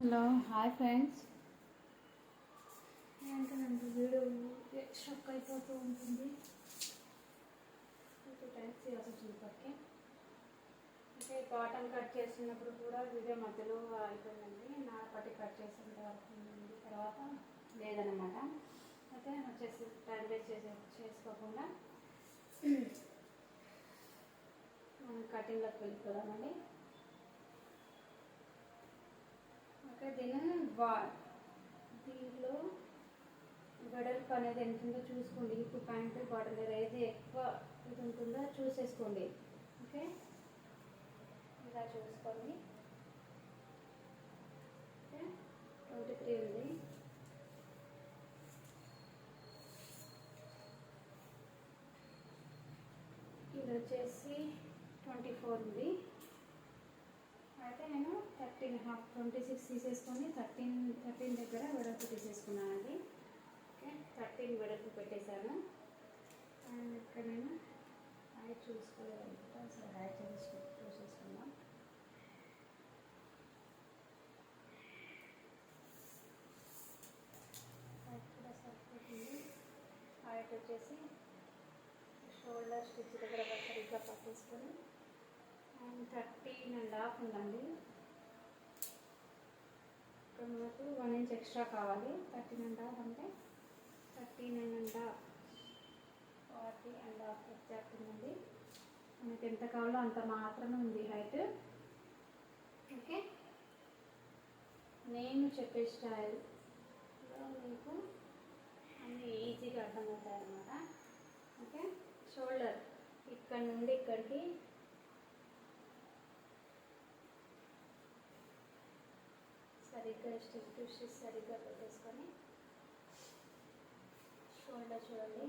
Hello hi friends. ఏంటంటే video struck అయిపోతూ ఉంటుంది. 2 times చేయాల్సి వచ్చింది ఇప్పటికే. అంటే కాటన్ కట్ చేస్తున్నప్పుడు కూడా వీడియో మధ్యలో అయిపోయిందండి. నాపటి కట్ చేసిన తర్వాత లేదనమాట. అయితే వచ్చేసి టైం వేస్ట్ చేసుకోకుండా మనం కటింగ్లోకి వెళ్ళిపోదామండి. ఓకే, దీంట్లో వెడల్పు అనేది ఎంత ఉందో చూసుకోండి. ఇప్పుడు ప్యాంట్ బాటమ్ ఏది ఎక్కువ ఇది ఉంటుందో చూసేసుకోండి. ఓకే, ఇలా చూసుకోండి. ఓకే, 23 ఉంది. ఇది వచ్చేసి 24 ఉంది. అయితే నేను 13.5 26 తీసేసుకొని 13 దగ్గర వెడల్పు తీసేసుకున్నానండి. ఓకే, 13 వెడల్పు పెట్టేశాను. అండ్ ఇక్కడ నేను హైట్ చూసుకోలేదంటే అసలు హైట్ చూసేసుకుందాం. హైట్ కూడా సరిపోతుంది. హైట్ వచ్చేసి షోల్డర్ స్టిచ్ దగ్గర సరిగ్గా పట్టేసుకొని 13.5 ఉందండి. ఇక్కడ మనకు 1 ఇంచ్ ఎక్స్ట్రా కావాలి. 13.5 అంటే 13.5 40.5 ఎగ్జాక్ట్ ఉందండి. మనకి ఎంత కావాలో అంత మాత్రమే ఉంది హైట్. ఓకే, నేను చెప్పే స్టైల్లో మీకు అన్నీ ఈజీగా అర్థమవుతాయి అన్నమాట. ఓకే, షోల్డర్ ఇక్కడ నుండి ఇక్కడికి సరిగ్గా స్టిచ్ సరిగ్గా పెట్టేసుకొని షోల్డర్ చూడండి.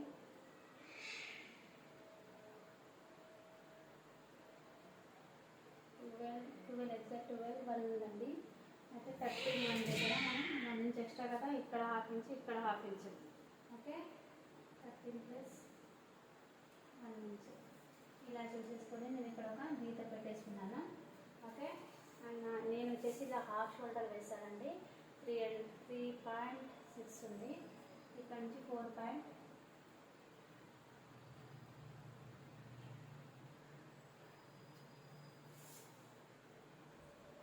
12 ఎగ్జాక్ట్ 12 1 ఉందండి. అయితే 13 దగ్గర మనం 1 ఇంచ్ ఎక్స్ట్రా కదా, ఇక్కడ 1/2 ఇంచ్ ఇక్కడ 1/2 ఇంచ్. ఓకే, 13 + 1 ఇంచ్ ఇలా చూసేసుకొని నేను ఇక్కడ ఒక గీత పెట్టేసుకున్నాను. ఓకే, అండ్ నేను వచ్చేసి ఇలా హాఫ్ షోల్డర్ వేసానండి. 3.6 ఉంది. ఇక్కడ నుంచి 4.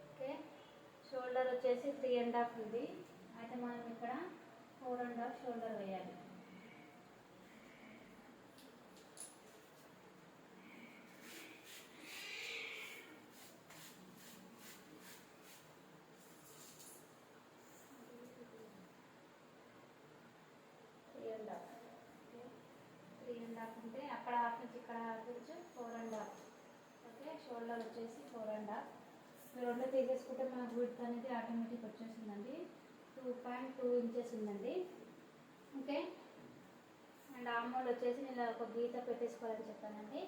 ఓకే, షోల్డర్ వచ్చేసి 3.5 ఉంది. అయితే మనం ఇక్కడ 4.5 షోల్డర్ వేయాలి. ఓకే, 3.5 ఉంటే అక్కడ 1/2 ఇంచ్ ఇక్కడ 1/2 ఇంచ్ 4.5. ఓకే, షోల్డర్ వచ్చేసి 4.5. ఈ రెండు తీసేసుకుంటే మనకు విడ్త్ అనేది ఆటోమేటిక్ వచ్చేస్తుందండి. 2.2 ఇంచెస్ ఉందండి. ఓకే, అండ్ ఆర్మోల్ వచ్చేసి నేను ఒక గీత పెట్టేసుకోవాలని చెప్పానండి.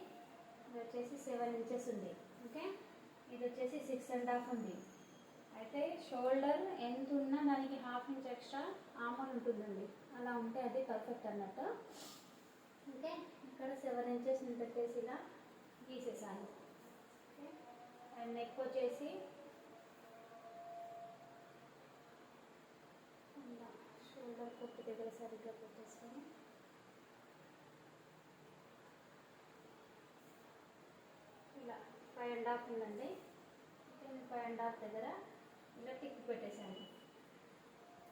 ఇది వచ్చేసి 7 ఇంచెస్ ఉంది. ఓకే, ఇది వచ్చేసి 6.5 ఉంది. అయితే షోల్డర్ ఎంత ఉన్నా దానికి 1/2 ఇంచ్ ఎక్స్ట్రా ఆర్మోల్ ఉంటుందండి. అలా ఉంటే అది పర్ఫెక్ట్ అన్నట్టు. ఓకే, ఇక్కడ 7 ఇంచెస్ నేను పెట్టేసి ఇలా గీసేసాను. ఓకే, అండ్ నెక్ వచ్చేసి షోల్డర్ కొట్టు దగ్గర సరిగ్గా పెట్టేసుకొని ఇలా 5.5 ఉందండి. నేను 5.5 దగ్గర ఇలా టిక్ పెట్టేశాను.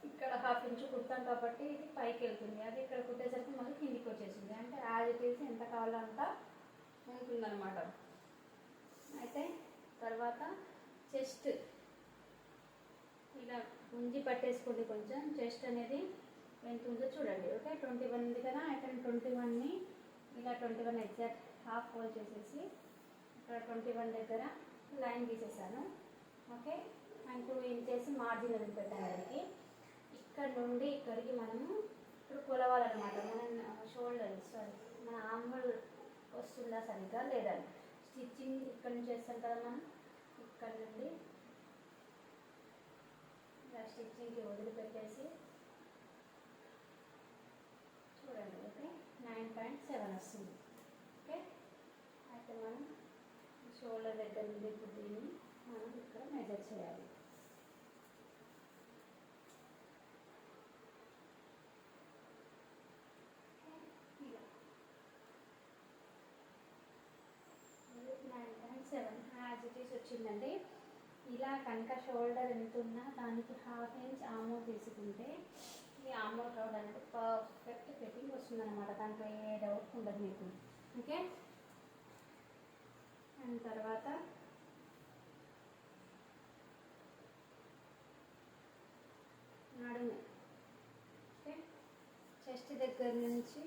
ఇక్కడ 1/2 ఇంచ్ కుడతాం కాబట్టి ఇది పైకి వెళ్తుంది. అది ఇక్కడ కుట్టేసరికి మళ్ళీ కిందికి వచ్చేసింది. అంటే యాజ్ ఇట్ ఈజ్ ఎంత కావాలో అంత ఉంటుందన్నమాట. అయితే తర్వాత చెస్ట్ ఇలా గుంజి పట్టేసుకోండి. కొంచెం చెస్ట్ అనేది ఎంత ఉందో చూడండి. ఓకే, 21 ఉంది కదా. అయితే 21ని ఇలా 21 ఎగ్జాక్ట్ హాఫ్ ఫోల్డ్ చేసేసి ఇక్కడ 21 దగ్గర లైన్ తీసేసాను. ఓకే, అండ్ 2 ఇంచెస్ మార్జిన్ అది పెట్టాను. దానికి ఇక్కడ నుండి ఇక్కడికి మనము ఇప్పుడు కొలవాలన్నమాట. మన ఆర్మోల్ వస్తుందా సరిగ్గా లేదా. స్టిచ్చింగ్ ఇక్కడ నుంచి చేస్తాం కదా మనం. ఇక్కడ నుండి ఇలా స్టిచ్చింగ్కి వదిలిపెట్టేసి చూడండి. ఓకే, 9.7 వస్తుంది. ఓకే, అయితే మనం షోల్డర్ దగ్గర నుండి ఇప్పుడు దీన్ని మనం ఇక్కడ మెజర్ చేయాలి. కనుక షోల్డర్ ఎంత ఉన్నా దానికి 1/2 ఇంచ్ ఆమో తీసుకుంటే ఈ ఆమో రౌండ్ అనేది పర్ఫెక్ట్ ఫిట్టింగ్ వస్తుంది అనమాట. దాంట్లో ఏ డౌట్ ఉండదు మీకు. ఓకే, అండ్ తర్వాత నడుము. ఓకే, చెస్ట్ దగ్గర నుంచి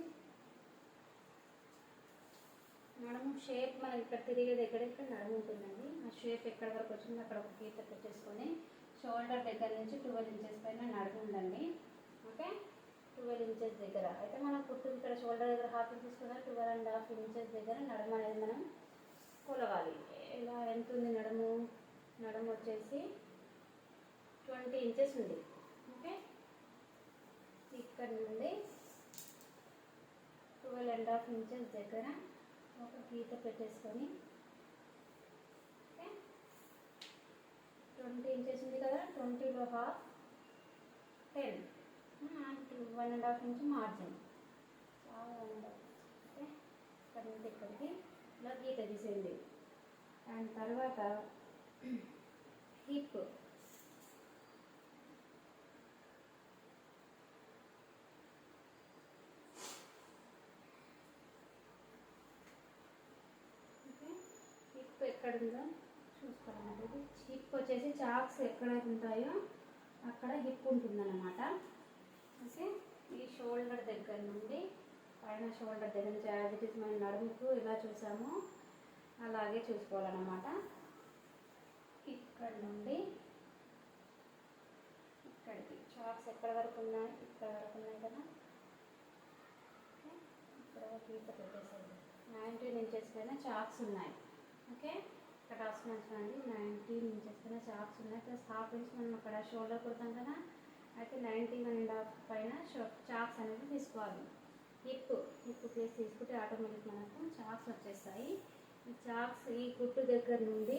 నడుము షేప్ మనం ఇక్కడ తిరిగే దగ్గర ఇక్కడ నడుము ఉంటుందండి. ఆ షేప్ ఎక్కడ వరకు వచ్చిందో అక్కడ ఒక గీత పెట్టేసుకొని షోల్డర్ దగ్గర నుంచి 12 ఇంచెస్ పైన నడుము ఉందండి. ఓకే, 12 ఇంచెస్ దగ్గర అయితే మనం కుట్టు ఇక్కడ షోల్డర్ దగ్గర 1/2 ఇంచ్ తీసుకున్నా 12.5 ఇంచెస్ దగ్గర నడుము అనేది మనం కొలవాలి. ఇలా ఎంత ఉంది నడుము? నడుము వచ్చేసి 20 ఇంచెస్ ఉంది. ఓకే, ఇక్కడ నుండి 12.5 ఇంచెస్ దగ్గర ఒక గీత పెట్టేసుకొని, ఓకే, 20 ఇంచెస్ ఉంది కదా, 20లో హాఫ్ 10 అండ్ 1.5 ఇంచ్ మార్జిన్, చాలా 1.5. ఓకే, ఇక్కడ నుండి ఇక్కడికి ఇలా గీత తీసేయండి. అండ్ తర్వాత హిప్. హిప్ ఎక్కడ ఉందో చూసుకోవాలన్నమాట. ఇది హిప్ వచ్చేసి చాక్స్ ఎక్కడైతే ఉంటాయో అక్కడ హిప్ ఉంటుందన్నమాట. ఓకే, ఈ షోల్డర్ దగ్గర నుండి పైన షోల్డర్ దగ్గర నుంచి యాజ్ ఇట్ ఈస్ మనం నడుముకు ఎలా చూసామో అలాగే చూసుకోవాలన్నమాట. ఇక్కడ నుండి ఇక్కడికి చాక్స్ ఎక్కడ వరకు ఉన్నాయి? ఇక్కడ వరకు ఉన్నాయి కదా. ఓకే, ఇక్కడ గీత పెట్టేసేది. 19 ఇంచెస్ పైన చాక్స్ ఉన్నాయి. ఓకే, ఇక్కడ రాసుకున్నాను చూడండి, 19 ఇంచెస్ పైన చాక్స్ ఉన్నాయి. ప్లస్ 1/2 ఇంచ్ మనం అక్కడ షోల్డర్ కుడతాం కదా, అయితే 91.5 పైన చాక్స్ అనేది తీసుకోవాలి. హిప్ ప్లేస్ తీసుకుంటే ఆటోమేటిక్ మనకు చాక్స్ వచ్చేస్తాయి. ఈ చాక్స్ ఈ కుట్టు దగ్గర నుండి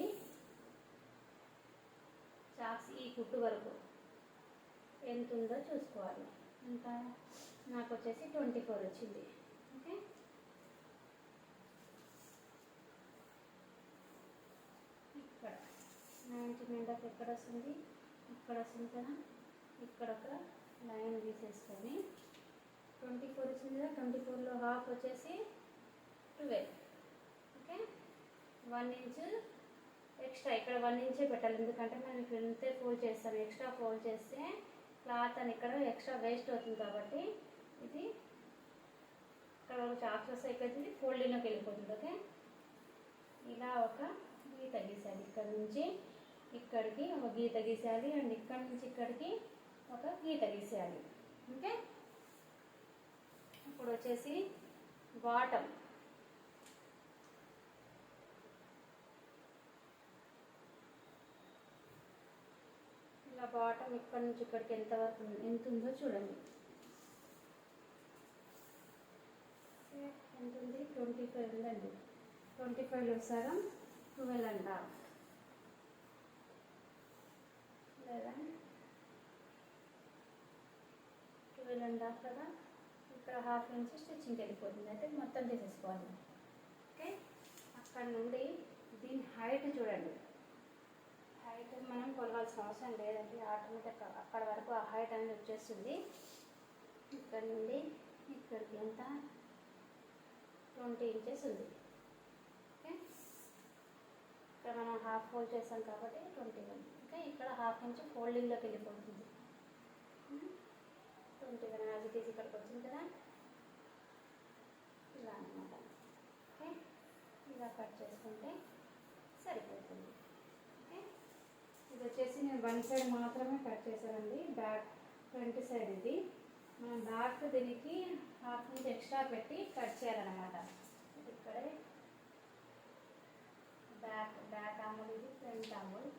చాక్స్ ఈ కుట్టు వరకు ఎంత ఉందో చూసుకోవాలి. ఎంత? నాకు వచ్చేసి 24 వచ్చింది. ఓకే, ఇక్కడ 19.5 ఎక్కడ వస్తుంది? ఇక్కడ వస్తుంది కదా. ఇక్కడ ఒక లైన్ తీసేసుకొని 24 వచ్చింది కదా, 24లో హాఫ్ వచ్చేసి 12. ఓకే, 1 ఇంచ్ ఎక్స్ట్రా ఇక్కడ 1 ఇంచే పెట్టాలి. ఎందుకంటే మనం ఇక్కడ ఇంతే ఫోల్డ్ చేస్తాం. ఎక్స్ట్రా ఫోల్డ్ చేస్తే క్లాత్ అని ఇక్కడ ఎక్స్ట్రా వేస్ట్ అవుతుంది కాబట్టి ఇది ఇక్కడ చాక్స్ వస్తే ఇక్కడ ఇది ఫోల్డింగ్లోకి వెళ్ళిపోతుంది. ఓకే, ఇలా ఒక గీత గీసాలి. ఇక్కడ నుంచి ఇక్కడికి ఒక గీత గీసేయాలి అండ్ ఇక్కడ నుంచి ఇక్కడికి ఒక గీత గీసేయాలి. ఓకే, ఇప్పుడు వచ్చేసి బాటమ్. ఇలా బాటమ్ ఇక్కడ నుంచి ఇక్కడికి ఎంత ఉందో చూడండి. ఎంత ఉంది? 25 ఉందండి. 25లో సగం 12.5 లేదా 12.5 కదా. ఇక్కడ 1/2 ఇంచ్ స్టిచ్చింగ్కి వెళ్ళిపోతుంది. అయితే మొత్తం తీసేసుకోవాలి. ఓకే, అక్కడ నుండి దీని హైట్ చూడండి. హైట్ మనం కొలవాల్సిన అవసరం లేదండి, ఆటోమేటిక్ అక్కడ వరకు ఆ హైట్ అనేది వచ్చేస్తుంది. ఇక్కడ నుండి ఇక్కడికి ఎంత? 20 ఇంచెస్ ఉంది. ఓకే, ఇక్కడ మనం హాఫ్ ఫోల్డ్ చేస్తాం కాబట్టి 21. ఓకే, ఇక్కడ 1/2 ఇంచ్ ఫోల్డింగ్లోకి వెళ్ళిపోతుంది. 21 యాజ్ ఇట్ ఈస్ ఇక్కడికి వచ్చింది కదా, ఇలా అనమాట. ఓకే, ఇలా కట్ చేసుకుంటే సరిపోతుంది. ఓకే, ఇది వచ్చేసి నేను 1 సైడ్ మాత్రమే కట్ చేశానండి, బ్యాక్ ఫ్రంట్ సైడ్. ఇది మనం బ్యాక్ దీనికి 1/2 ఇంచ్ ఎక్స్ట్రా పెట్టి కట్ చేయాలన్నమాట. ఇక్కడే బ్యాక్ ఆమూల్, ఇది ఫ్రంట్ ఆమూల్.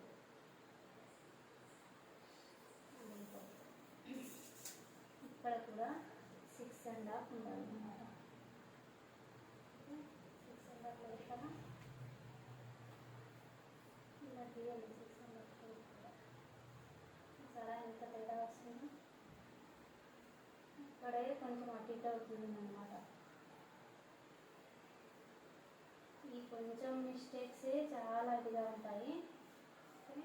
ఇక్కడ కూడా 6.5 ఉండాలన్నమాట. 6.5 లేదు కదా, ఇలా తీయాలి. 6.5 చాలా ఎంత తేడా వస్తుంది. ఇక్కడే కొంచెం అటు ఇటు అవుతుంది అన్నమాట. ఈ కొంచెం మిస్టేక్సే చాలా ఇదిగా ఉంటాయి. ఓకే,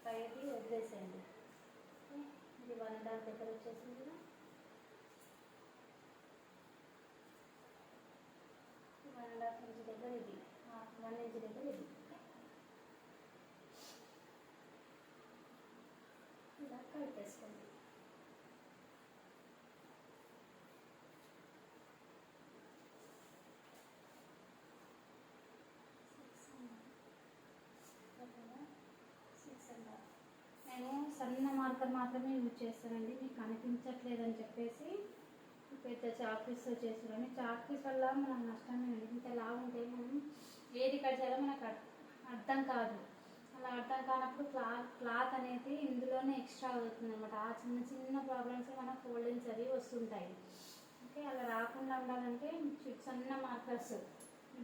పైకి వదిలేసేయండి. ఇది 1.5 దగ్గర వచ్చేసింది కదా, 1.5 ఇంచ్ దగ్గర ఇది, 1 ఇంచ్ దగ్గర ఇది. ఇలా కలిపేసుకోండి. నేను సన్న మార్కర్ మాత్రమే యూజ్ చేస్తానండి, మీకు కనిపించట్లేదని చెప్పేసి పెద్ద చాక్పీస్తో చేస్తున్నాను. చాక్పీస్ వల్ల మనకు నష్టమే అండి. ఇంత లావు ఉంటే మనం ఏది కట్ చేయాలో మనకు అర్థం కాదు. అలా అర్థం కానప్పుడు క్లాత్ అనేది ఇందులోనే ఎక్స్ట్రా అవుతుంది అనమాట. ఆ చిన్న చిన్న ప్రాబ్లమ్స్ మన ఫోల్డింగ్స్ అవి వస్తుంటాయి. ఓకే, అలా రాకుండా ఉండాలంటే సన్న మార్కర్స్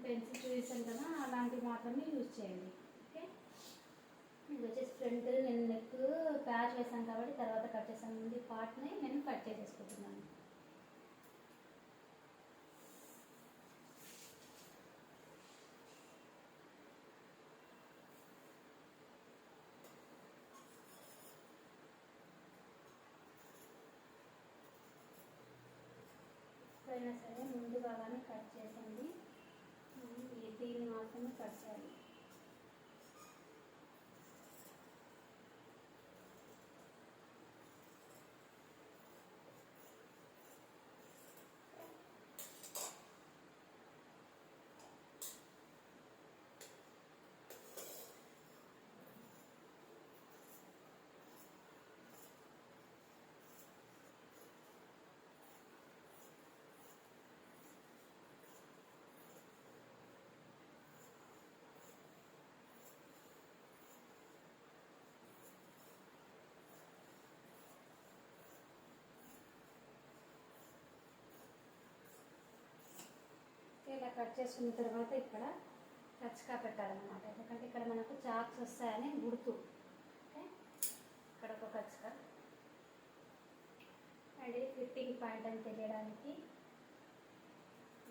పెన్సిల్ చూసాను కదా, అలాంటివి మాత్రమే యూజ్ చేయండి. ఓకే, ఇది వచ్చేసి ఫ్రంట్, నేను నెక్ ప్యాచ్ వేసాను కాబట్టి తర్వాత కట్ చేసాను. ముందు పార్ట్ని నేను కట్ చేసేసుకుంటున్నాను. ఎప్పుడైనా సరే ముందు భాగాన్ని కట్ చేయండి, దీన్ని మాత్రమే కట్ చేయాలి. ఇలా కట్ చేసుకున్న తర్వాత ఇక్కడ టచ్గా పెట్టాలన్నమాట, ఎందుకంటే ఇక్కడ మనకు చాక్స్ వస్తాయని గుర్తు. ఓకే, ఇక్కడ ఒక టచ్గా అండ్ ఇది ఫిట్టింగ్ పాయింట్ అని తెలియడానికి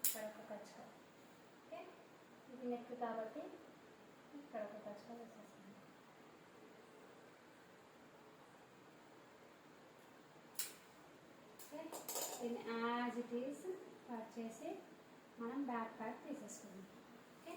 ఇక్కడ ఒక టచ్గా. ఓకే, ఇది నెక్ కాబట్టి ఇక్కడ ఒక టచ్గా వేసేస్తాను. ఓకే, దీన్ని యాజ్ ఇట్ ఈస్ కట్ చేసి మనం బ్యాక్ పార్ట్ తీసేసుకుందాం. ఓకే,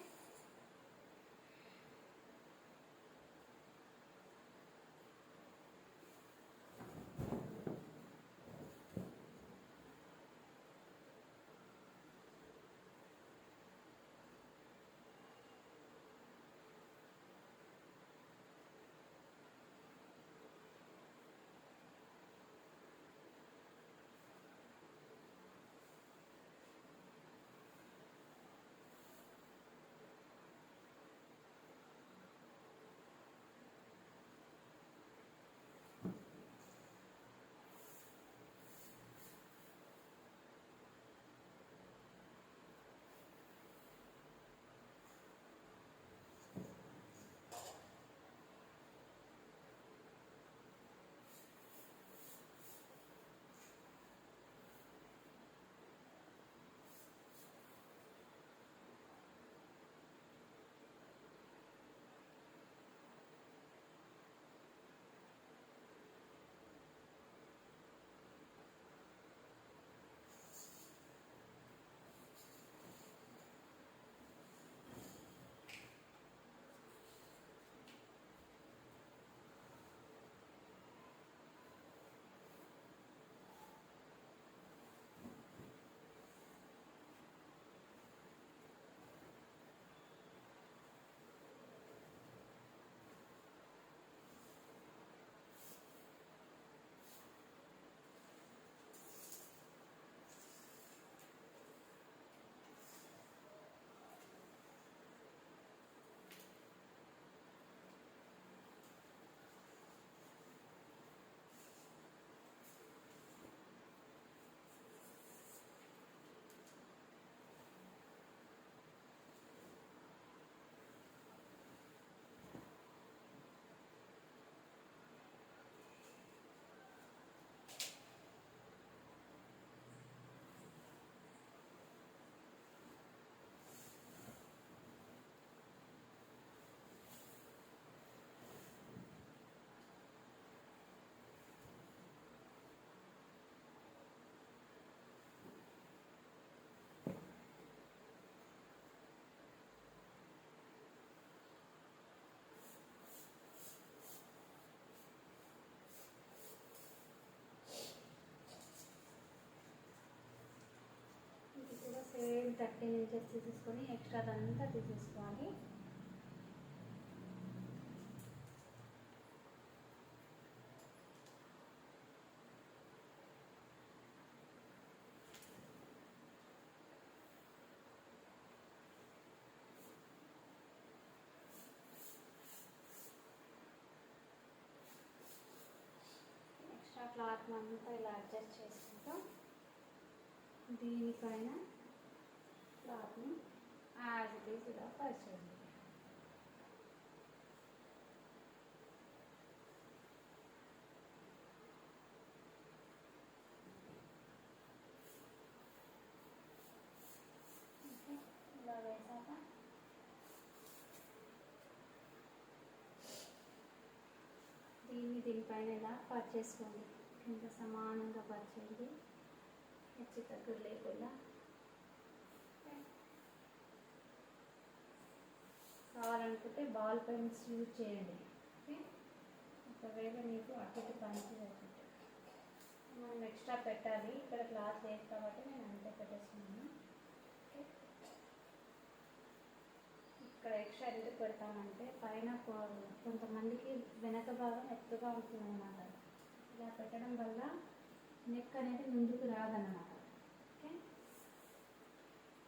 13 ఇంచెస్ తీసేసుకొని ఎక్స్ట్రాదంతా తీసేసుకోవాలి. ఎక్స్ట్రా క్లాత్ అంతా ఇలా అడ్జస్ట్ చేసుకుంటాం. దీనిపైన క్లాత్ని యాజ్ ఇట్ ఈస్ ఇలా పరిచేయండి. ఇలా వేసాక దీనిపైన ఇలా పరిచేసుకోండి. కింద సమానంగా పరిచేయండి, హెచ్చు తగ్గులు లేకుండా. కావాలనుకుంటే బాల్ పెన్స్ యూజ్ చేయండి. ఓకే, ఒకవేళ మీకు అటు పనికి అవుతుంది. మనం ఎక్స్ట్రా పెట్టాలి, ఇక్కడ క్లాత్ లేదు కాబట్టి నేను అంతే పెట్టేస్తున్నాను. ఓకే, ఇక్కడ ఎక్స్ట్రా ఎందుకు పెడతామంటే పైన కొంతమందికి వెనక భాగం ఎత్తుగా ఉంటుంది అన్నమాట. ఇలా పెట్టడం వల్ల నెక్ అనేది ముందుకు రాదన్నమాట. ఓకే,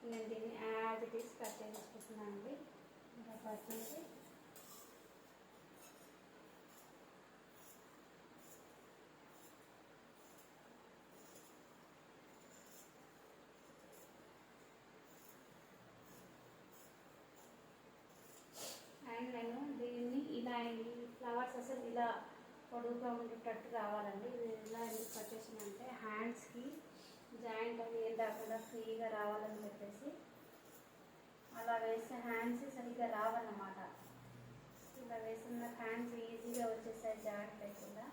నేను దీన్ని యాజ్ ఇట్ ఈస్ కట్ చేసుకుంటున్నాను అండి. ఇలా కట్ చేసి అండ్ నేను దీన్ని ఇలా ఈ ఫ్లవర్స్ అసలు ఇలా పొడుగుగా ఉండేటట్టు రావాలండి. ఇది ఇలా ఎందుకు కట్ చేసినంటే హ్యాండ్స్కి జాయింట్ అని ఏం రాకుండా ఫ్రీగా రావాలని చెప్పేసి అలా వేస్తే హ్యాండ్స్ సరిగ్గా రావన్నమాట. ఇలా వేసిన హ్యాండ్స్ ఈజీగా వచ్చేసాయి జాయింట్ లేకుండా.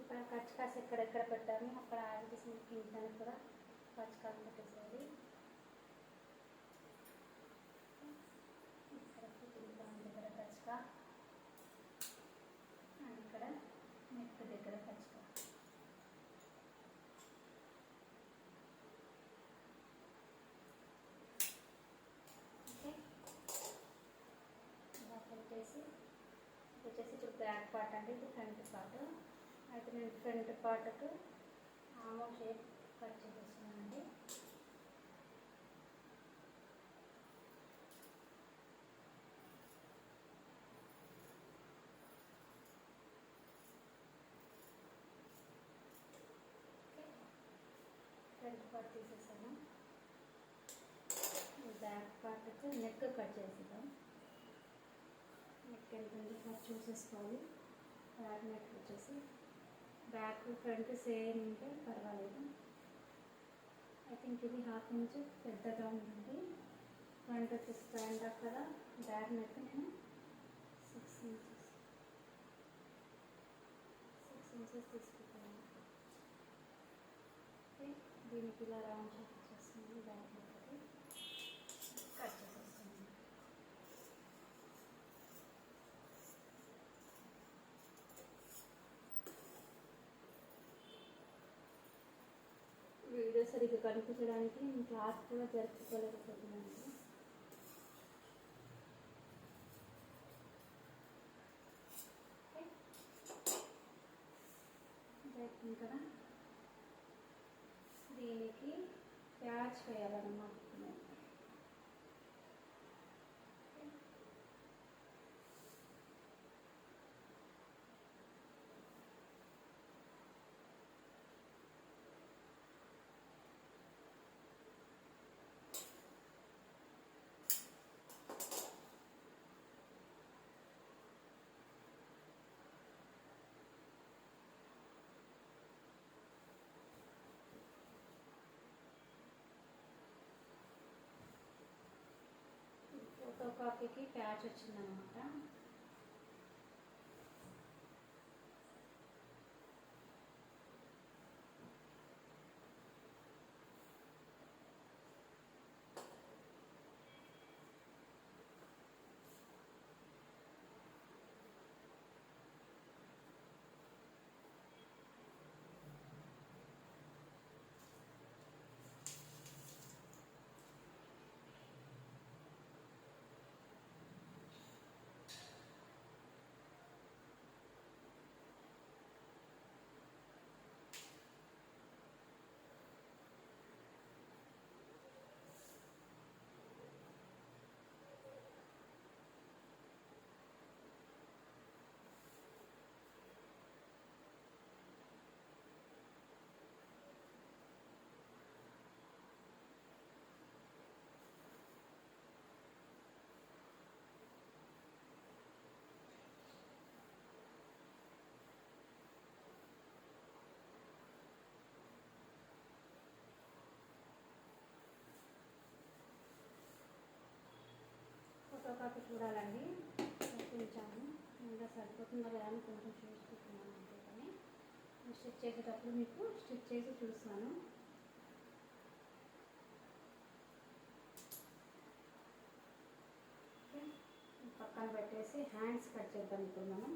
ఇక్కడ కచ్చకాస్ ఎక్కడెక్కడ పెట్టాము అక్కడ ఆగిసిన కింద కూడా కచ్చకాస్ పెట్టేసేది. ఇక్కడ కచ్చకా అండ్ ఇక్కడ నెక్ దగ్గర కచ్చకా. ఓకే, ఇలా పెట్టేసి వచ్చేసి ఇప్పుడు బ్యాక్ పార్ట్ అంటే ఇది ఫ్రంట్ పార్ట్. అయితే నేను front పార్ట్కు ఆమోల్ shape cut చేసేస్తున్నానండి. Front part తీసేసాను. బ్యాక్ పార్ట్కు నెక్ కట్ చేసేద్దాం. నెక్ ఎంత ఉంది కట్ చూసేసుకోవాలి. బ్యాక్ నెక్ వచ్చేసి బ్యాక్ ఫ్రంట్ సేమ్ ఉంటే పర్వాలేదు. ఐ థింక్ ఇది 1/2 ఇంచ్ పెద్దగా ఉంటుంది. ఫ్రంట్ వచ్చేసి స్టాండ్ అప్ కదా, బ్యాక్ నెక్ నేను 6 ఇంచెస్ తీసుకుంటాను. ఓకే, దీనికి ఇలా రౌండ్ షేప్ వచ్చేస్తుంది. బ్యాక్ నెక్కి కట్ చేసేస్తాను. వీడియో సరిగ్గా కనిపించడానికి నేను క్లాత్ కూడా జరుపుకోలేకపోతున్నాను. జరిగింది కదా, దీనికి ప్యాచ్ వేయాలన్నమాట. ఫోటో కాపీకి ప్యాచ్ వచ్చిందనమాట. కాక చూడాలండి, చూపించాము. ఇంకా సరిపోతుందా లేదా అని కొంచెం చూసుకుంటున్నాను అంతే. కానీ స్టిచ్ చేసేటప్పుడు మీకు స్టిచ్ చేసి చూస్తాను. పక్కన పెట్టేసి హ్యాండ్స్ కట్ చేద్దాం ఇప్పుడు మనం.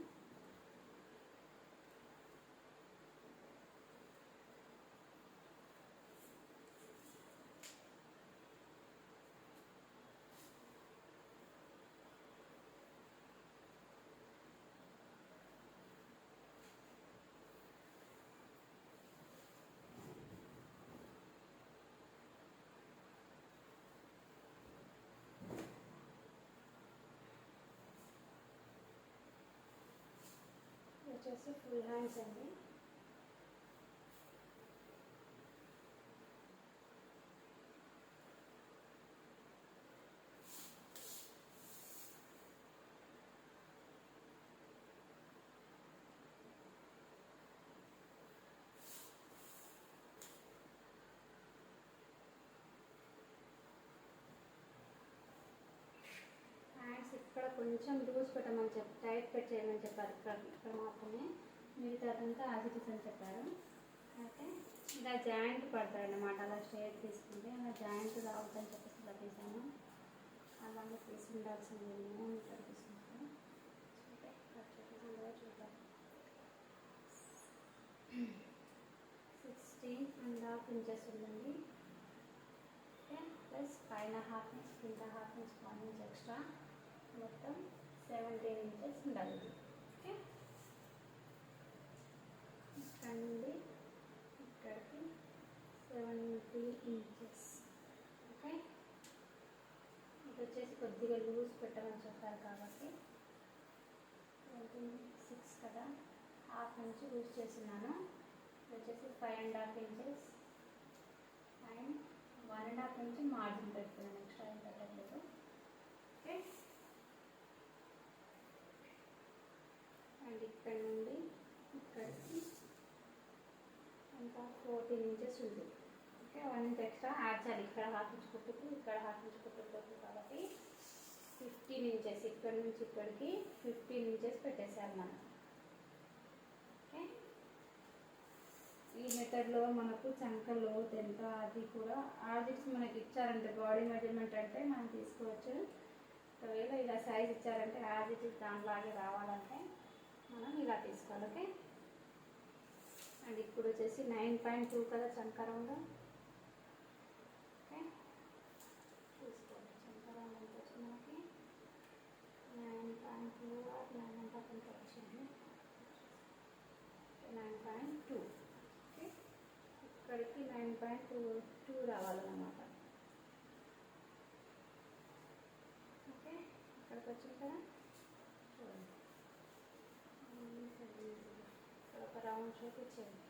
వచ్చేసి ఫుల్ హ్యాండ్స్ అండి. ఇక్కడ కొంచెం లూజ్ పెట్టమని టైట్ పెట్ చేయమని చెప్పారు. ఇక్కడ మాత్రమే, మిగతాదంతా యాజిటీస్ అని చెప్పారు. అయితే ఇలా జాయింట్ పడతారన్నమాట. అలా స్ట్రేట్ తీసుకుంటే అలా జాయింట్ రావద్దని చెప్పేసి ఇలా తీసాను. అలాగే తీసి ఉండాల్సింది ఇక్కడ తీసుకుంటాను. చూద్దాం. 16.5 ఇంచెస్ ఉందండి. ఓకే, ప్లస్ పైన హాఫ్ ఇంచ్, కింద హాఫ్ ఇంచ్, 1 ఇంచ్ ఎక్స్ట్రా, మొత్తం 17 ఇంచెస్ ఉండాలి. ఓకే, ఇక్కడ నుండి ఇక్కడికి 70 ఇంచెస్. ఓకే, ఇది వచ్చేసి కొద్దిగా లూజ్ పెట్టమని చెప్పారు కాబట్టి 26 కదా, హాఫ్ ఇంచ్ లూజ్ చేస్తున్నాను. ఇది వచ్చేసి 5.5 ఇంచెస్ అండ్ 1.5 ఇంచ్ మార్జిన్ పెడుతున్నాను. ఎక్స్ట్రా ఏం పెట్టలేదు. ఓకే, అండ్ ఇక్కడ నుండి ఇక్కడికి ఇంకా 14 ఇంచెస్ ఉంది. ఓకే, 1 ఇంచ్ ఎక్స్ట్రా యాడ్ చేయాలి. ఇక్కడ హాఫ్ ఇంచ్ కుట్టుకు, ఇక్కడ హాఫ్ ఇంచ్ కుట్టుకోవచ్చు కాబట్టి 15 ఇంచెస్, ఇక్కడ నుంచి ఇక్కడికి 15 ఇంచెస్ పెట్టేసారు మనం. ఓకే, ఈ మెథడ్లో మనకు చంక లోతు ఎంత అది కూడా ఆర్జిట్స్ మనకి ఇచ్చారంటే, బాడీ మెజర్మెంట్ అంటే మనం తీసుకోవచ్చు. ఒకవేళ ఇలా సైజ్ ఇచ్చారంటే ఆర్జిట్స్ దానిలాగే రావాలంటే మనం ఇలా తీసుకోవాలి. ఓకే, అండ్ ఇప్పుడు వచ్చేసి 9.2 కదా చంక రౌండ్. ఓకే, చూసుకోండి చంక రౌండ్ ఎంత వచ్చింది మనకి. 9.2 9.5 ఎంత వచ్చింది. 9.2. ఓకే, ఇక్కడికి 9.2 రావాలన్నమాట. ఓకే, ఇక్కడికి వచ్చింది కదా, చూడండి. ఇక్కడ ఒక రౌండ్ చూపించండి.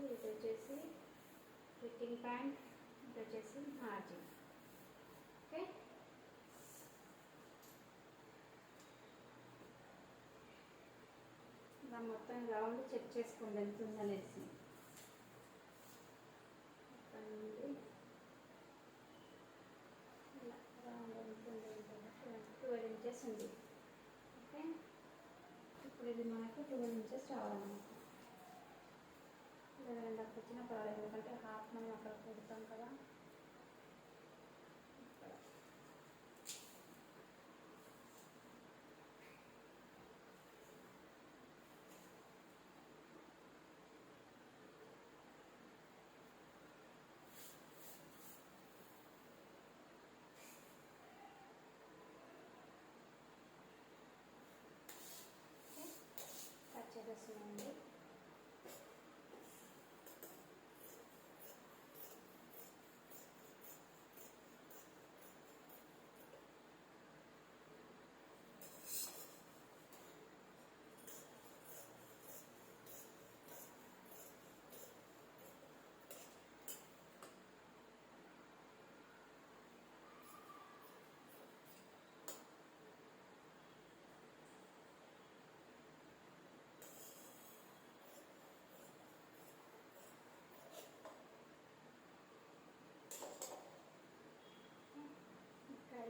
ఇది వచ్చేసి ఫిట్టింగ్ ప్యాంట్, ఇది వచ్చేసి మార్జిన్. ఓకే, ఇలా మొత్తం రౌండ్ చెక్ చేసుకోండి ఎంత ఉందనేసి. ఇక్కడ నుండి ఇలా రౌండ్ ఎంత ఉంది, 12 ఇంచెస్ ఉంది. ఓకే, ఇప్పుడు ఇది మనకు 12 ఇంచెస్ రావాలన్నమాట. లేదా 2 వచ్చినా పర్వాలేదు, ఎందుకంటే హాఫ్ మనం అక్కడ పెడతాం కదా. కట్ చేసేస్తున్నామండి.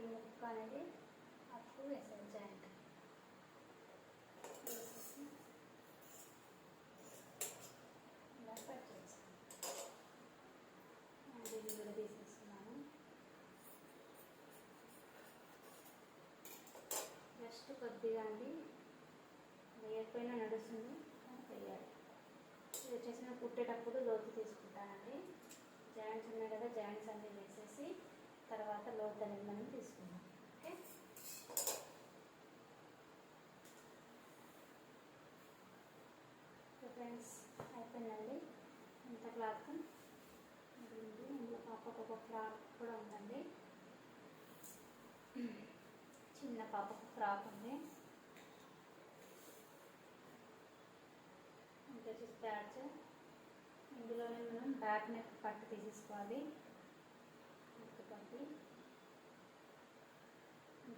ఈ ముక్క అనేది అప్పుడు వేసాను జాయింట్ వేసేసి ఇలా కట్ చేసాను. దీన్ని కూడా తీసేస్తున్నాను. జస్ట్ కొద్దిగా అండి వేయకపోయినా నడుస్తుంది కానీ వేయాలి. ఇది వచ్చేసి నేను కుట్టేటప్పుడు లోతు తీసుకుంటానండి. జాయింట్స్ ఉన్నాయి కదా, జాయింట్స్ అన్నీ వేసేసి తర్వాత లోతు అనేది మనం తీసుకుందాం. ఓకే, ఫ్రెండ్స్ అయిపోయిందండి ఇంత క్లాత్. ఇందులో పాపకు ఒక ఫ్రాక్ కూడా ఉందండి, చిన్న పాపకు ఫ్రాక్ ఉంది. ఇంకా వచ్చేసి ప్యాచ్, ఇందులోనే మనం బ్యాక్ నెక్ పట్టు తీసేసుకోవాలి. నెక్ పట్టి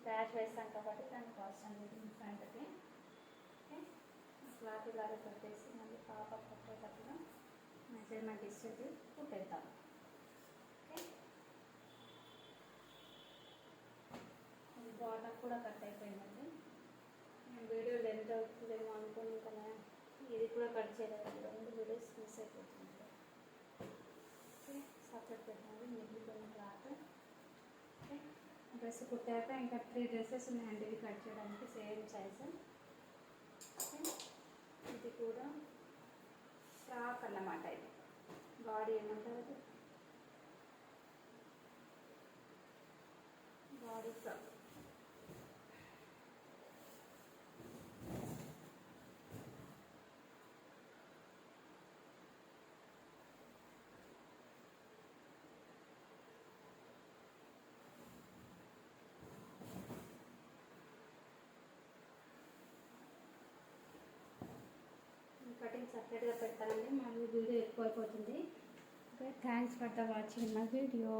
ప్యాచ్ వేస్తాం కాబట్టి దానికి అవసరం లేదు ఫ్రంట్కి. ఓకే, క్లాత్ ఇలాగే పెట్టేసి మళ్ళీ పాప కుట్టేటప్పుడు మెజర్మెంట్ ఇచ్చేది కుట్టేద్దాం. ఓకే, ఇది బాటమ్ కూడా కట్ అయిపోయిందండి. నేను వీడియో లెంత్ అవుతుందేమో అనుకుని కదా ఇది కూడా కట్ చేయలేదు. 2 వీడియోస్ మిస్ అయిపోతుంది. ఓకే, సపరేట్ పెట్టినది మిగిలిపోయిన క్లాత్. ఓకే, డ్రెస్ కుట్టాక ఇంకా 3 డ్రెస్సెస్ ఉన్నాయండి ఇవి కట్ చేయడానికి, సేమ్ సైజ్. ఓకే, ఇది కూడా ఫ్రాక్ అన్నమాట. ఇది బాడీ ఏమంటారు, బాడీ ఫ్రాక్. కటింగ్ సపరేట్గా పెడతానండి, మళ్ళీ వీడియో ఎక్కువ అయిపోతుంది. Okay, thanks for the watching my video.